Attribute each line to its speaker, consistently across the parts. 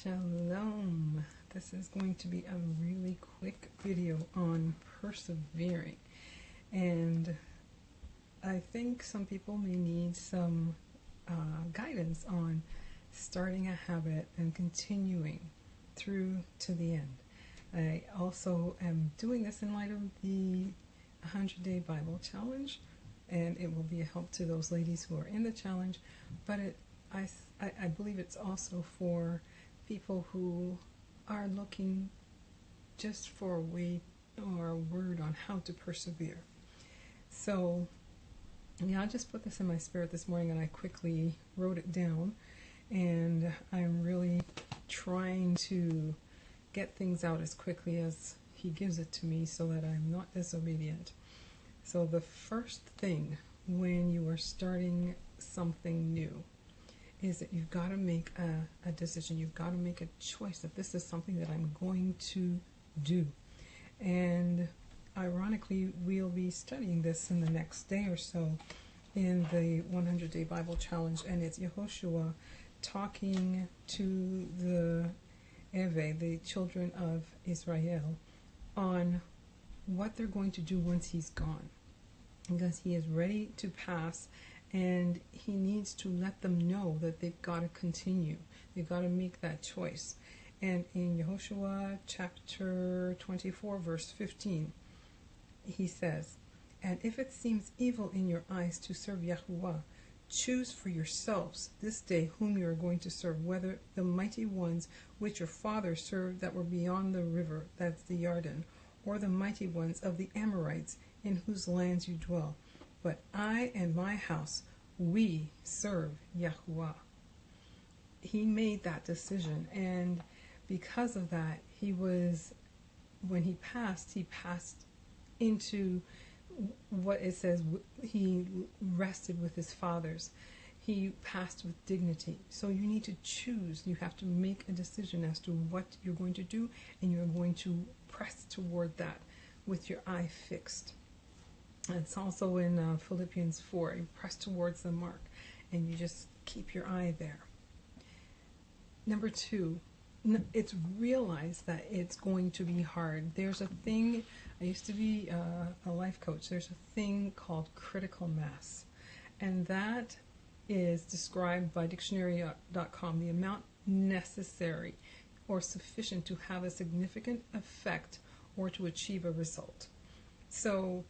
Speaker 1: Shalom. This is going to be a really quick video on persevering, and I think some people may need some guidance on starting a habit and continuing through to the end. I also am doing this in light of the 100-day Bible challenge, and it will be a help to those ladies who are in the challenge, but I believe it's also for people who are looking just for a way or a word on how to persevere. So yeah, I just put this in my spirit this morning and I quickly wrote it down, and I'm really trying to get things out as quickly as he gives it to me so that I'm not disobedient. So the first thing when you are starting something new is that you've got to make a decision. You've got to make a choice that this is something that I'm going to do. And ironically, we'll be studying this in the next day or so in the 100-day Bible challenge, and it's Yehoshua talking to the children of Israel, on what they're going to do once he's gone, because he is ready to pass. And he needs to let them know that they've got to continue. They've got to make that choice. And in Yehoshua chapter 24, verse 15, he says, "And if it seems evil in your eyes to serve Yahuwah, choose for yourselves this day whom you are going to serve, whether the mighty ones which your fathers served that were beyond the river," that's the Yarden, "or the mighty ones of the Amorites in whose lands you dwell. But I and my house, we serve Yahuwah." He made that decision, and because of that, when he passed into what it says, he rested with his fathers. He passed with dignity. So you need to choose. You have to make a decision as to what you're going to do, and you're going to press toward that with your eye fixed. It's also in Philippians 4. You press towards the mark, and you just keep your eye there. Number 2, it's realize that it's going to be hard. There's a thing, I used to be a life coach. There's a thing called critical mass, and that is described by dictionary.com, the amount necessary or sufficient to have a significant effect or to achieve a result. So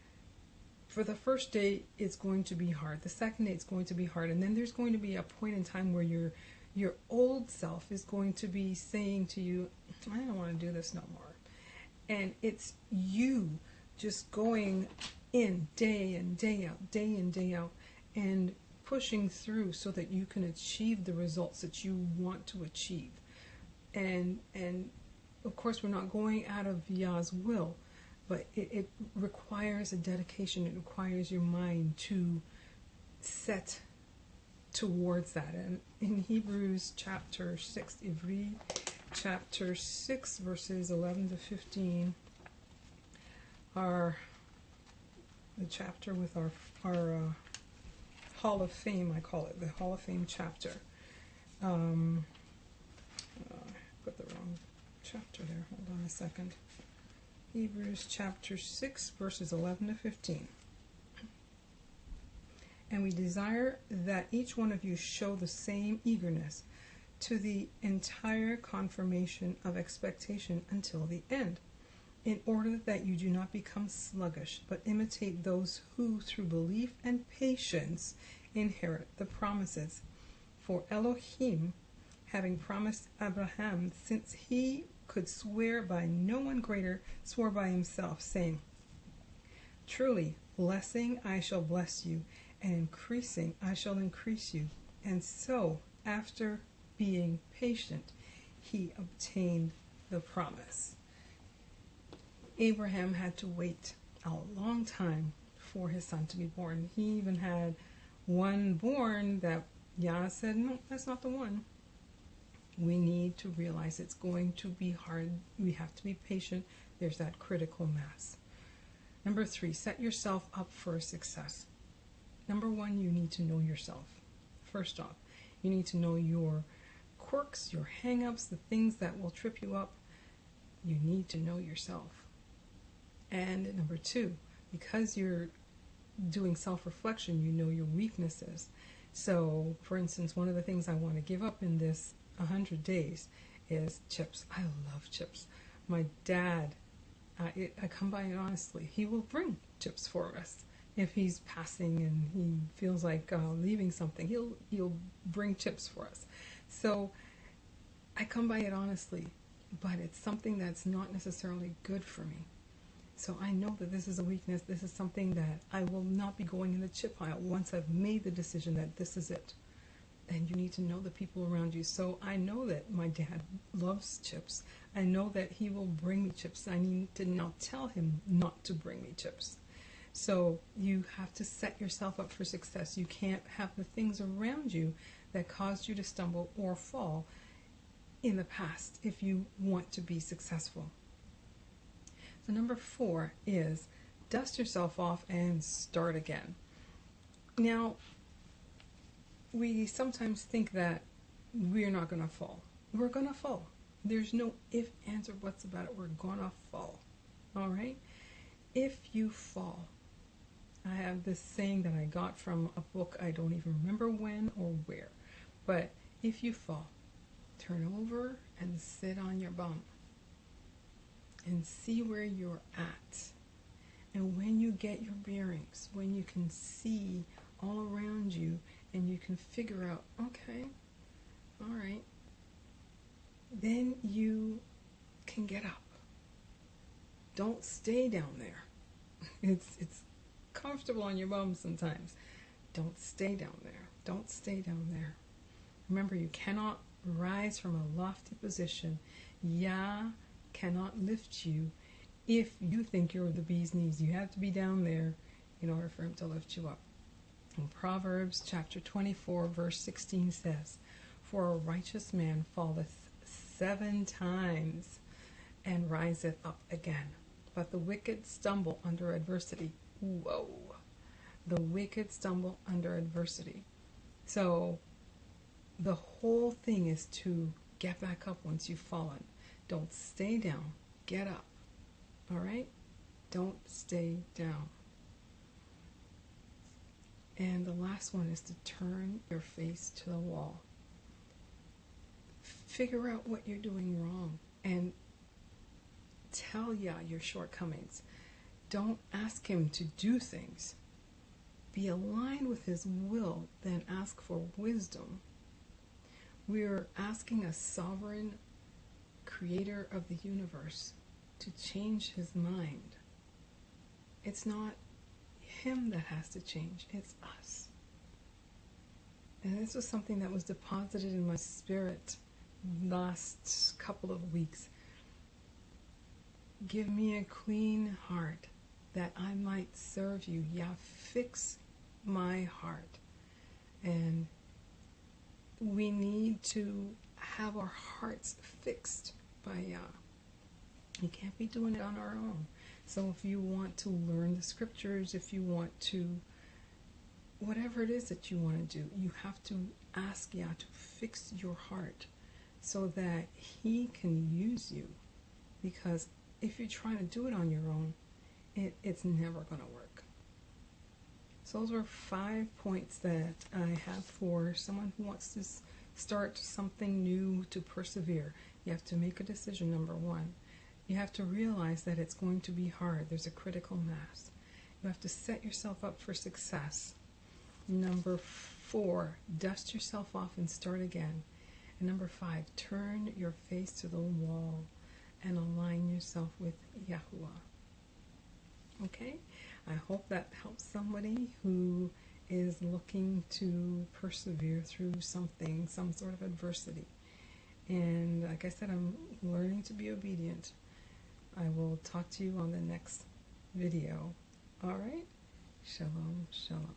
Speaker 1: for the first day, it's going to be hard. The second day, it's going to be hard. And then there's going to be a point in time where your old self is going to be saying to you, "I don't want to do this no more." And it's you just going in day in, day out, and pushing through so that you can achieve the results that you want to achieve. And of course, we're not going out of Yah's will, but it requires a dedication. It requires your mind to set towards that. And in Hebrews chapter 6, Ivri chapter 6, verses 11 to 15, are the chapter with our Hall of Fame, I call it, the Hall of Fame chapter. I put the wrong chapter there. Hold on a second. Hebrews chapter 6, verses 11 to 15. "And we desire that each one of you show the same eagerness to the entire confirmation of expectation until the end, in order that you do not become sluggish, but imitate those who, through belief and patience, inherit the promises. For Elohim, having promised Abraham, since he could swear by no one greater, swore by himself, saying, 'Truly, blessing I shall bless you, and increasing I shall increase you.' And so, after being patient, he obtained the promise." Abraham had to wait a long time for his son to be born. He even had one born that Yah said, "No, that's not the one." We need to realize it's going to be hard. We have to be patient. There's that critical mass. Number 3, set yourself up for success. Number 1, you need to know yourself. First off, you need to know your quirks, your hang-ups, the things that will trip you up, you need to know yourself. And number two, because you're doing self-reflection, you know your weaknesses. So, for instance, one of the things I want to give up in this 100 days is chips. I love chips. My dad, I come by it honestly, he will bring chips for us. If he's passing and he feels like leaving something, he'll bring chips for us. So I come by it honestly, but it's something that's not necessarily good for me. So I know that this is a weakness. This is something that I will not be going in the chip pile once I've made the decision that this is it. And you need to know the people around you. So I know that my dad loves chips. I know that he will bring me chips. I need to now tell him not to bring me chips. So you have to set yourself up for success. You can't have the things around you that caused you to stumble or fall in the past if you want to be successful. So number 4 is dust yourself off and start again. Now, we sometimes think that we're not going to fall. We're going to fall. There's no if, ands, or buts about it. We're going to fall. All right? If you fall, I have this saying that I got from a book. I don't even remember when or where. But if you fall, turn over and sit on your bum and see where you're at. And when you get your bearings, when you can see all around you and you can figure out, okay, all right, then you can get up. Don't stay down there. It's comfortable on your bum sometimes. Don't stay down there. Don't stay down there. Remember, you cannot rise from a lofty position. Yah cannot lift you if you think you're the bee's knees. You have to be down there in order for him to lift you up. In Proverbs chapter 24, verse 16 says, "For a righteous man falleth 7 times and riseth up again, but the wicked stumble under adversity." Whoa. The wicked stumble under adversity. So the whole thing is to get back up once you've fallen. Don't stay down. Get up. All right? Don't stay down. And the last one is to turn your face to the wall. Figure out what you're doing wrong and tell Yah your shortcomings. Don't ask him to do things. Be aligned with his will, then ask for wisdom. We're asking a sovereign creator of the universe to change his mind. It's not him that has to change, it's us. And this was something that was deposited in my spirit last couple of weeks. Give me a clean heart that I might serve you. Yah, fix my heart. And we need to have our hearts fixed by Yah. We can't be doing it on our own. So if you want to learn the scriptures, if you want to, whatever it is that you want to do, you have to ask Yah to fix your heart so that he can use you. Because if you're trying to do it on your own, it's never going to work. So those are 5 points that I have for someone who wants to start something new, to persevere. You have to make a decision, number 1. You have to realize that it's going to be hard. There's a critical mass. You have to set yourself up for success. Number 4, dust yourself off and start again. And number 5, turn your face to the wall and align yourself with Yahuwah. Okay? I hope that helps somebody who is looking to persevere through something, some sort of adversity. And like I said, I'm learning to be obedient. I will talk to you on the next video. All right? Shalom, shalom.